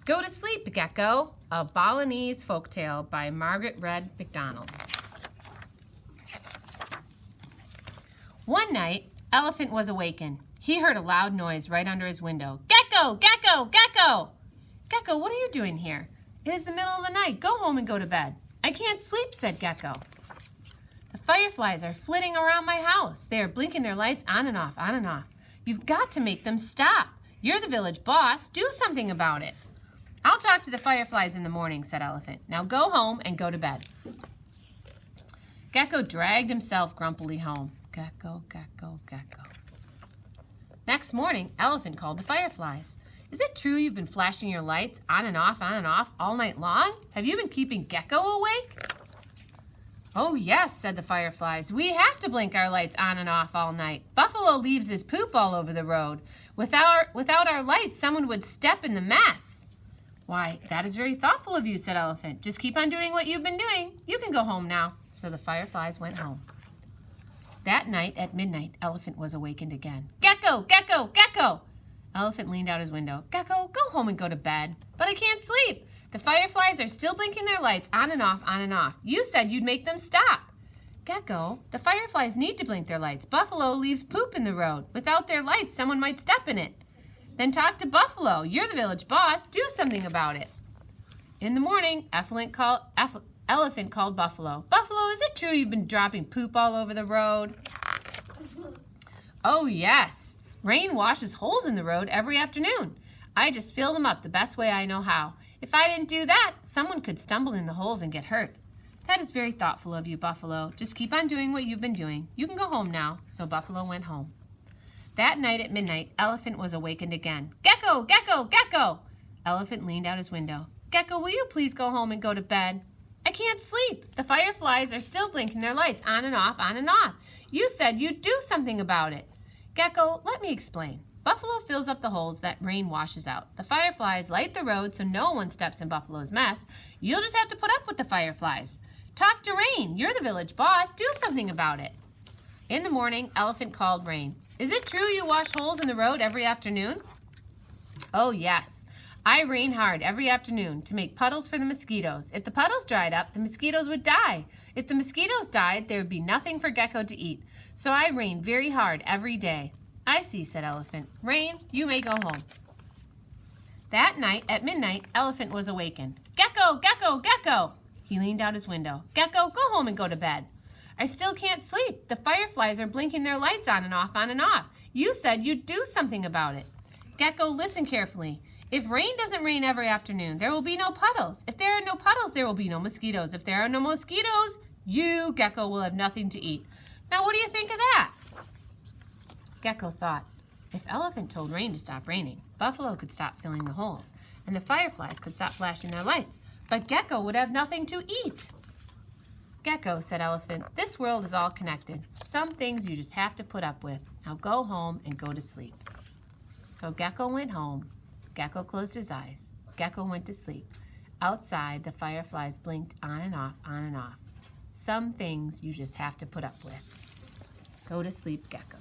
Go to sleep, Gecko, a Balinese folktale by Margaret Red McDonald. One night, Elephant was awakened. He heard a loud noise right under his window. Gecko! Gecko! Gecko! Gecko, what are you doing here? It is the middle of the night. Go home and go to bed. I can't sleep, said Gecko. The fireflies are flitting around my house. They are blinking their lights on and off, on and off. You've got to make them stop. You're the village boss. Do something about it. I'll talk to the fireflies in the morning, said Elephant. Now go home and go to bed. Gecko dragged himself grumpily home. Gecko, Gecko, Gecko. Next morning, Elephant called the fireflies. Is it true you've been flashing your lights on and off all night long? Have you been keeping Gecko awake? Oh yes, said the fireflies. We have to blink our lights on and off all night. Buffalo leaves his poop all over the road. Without our lights, someone would step in the mess. Why, that is very thoughtful of you, said Elephant. Just keep on doing what you've been doing. You can go home now. So the fireflies went home. That night at midnight, Elephant was awakened again. Gecko! Gecko! Gecko! Elephant leaned out his window. Gecko, go home and go to bed. But I can't sleep. The fireflies are still blinking their lights on and off, on and off. You said you'd make them stop. Gecko, the fireflies need to blink their lights. Buffalo leaves poop in the road. Without their lights, someone might step in it. Then talk to Buffalo. You're the village boss. Do something about it. In the morning, Elephant called Buffalo. Buffalo, is it true you've been dropping poop all over the road? Oh, yes. Rain washes holes in the road every afternoon. I just fill them up the best way I know how. If I didn't do that, someone could stumble in the holes and get hurt. That is very thoughtful of you, Buffalo. Just keep on doing what you've been doing. You can go home now. So Buffalo went home. That night at midnight, Elephant was awakened again. Gecko! Gecko! Gecko! Elephant leaned out his window. Gecko, will you please go home and go to bed? I can't sleep. The fireflies are still blinking their lights on and off, on and off. You said you'd do something about it. Gecko, let me explain. Buffalo fills up the holes that rain washes out. The fireflies light the road so no one steps in Buffalo's mess. You'll just have to put up with the fireflies. Talk to Rain. You're the village boss. Do something about it. In the morning, Elephant called Rain. Is it true you wash holes in the road every afternoon? Oh, yes. I rain hard every afternoon to make puddles for the mosquitoes. If the puddles dried up, the mosquitoes would die. If the mosquitoes died, there would be nothing for Gecko to eat. So I rain very hard every day. I see, said Elephant. Rain, you may go home. That night, at midnight, Elephant was awakened. Gecko! Gecko! Gecko! He leaned out his window. Gecko, go home and go to bed. I still can't sleep. The fireflies are blinking their lights on and off, on and off. You said you'd do something about it. Gecko, listen carefully. If rain doesn't rain every afternoon, there will be no puddles. If there are no puddles, there will be no mosquitoes. If there are no mosquitoes, you, Gecko, will have nothing to eat. Now, what do you think of that? Gecko thought, if Elephant told rain to stop raining, Buffalo could stop filling the holes, and the fireflies could stop flashing their lights. But Gecko would have nothing to eat. Gecko, said Elephant, this world is all connected. Some things you just have to put up with. Now go home and go to sleep. So Gecko went home. Gecko closed his eyes. Gecko went to sleep. Outside, the fireflies blinked on and off, on and off. Some things you just have to put up with. Go to sleep, Gecko.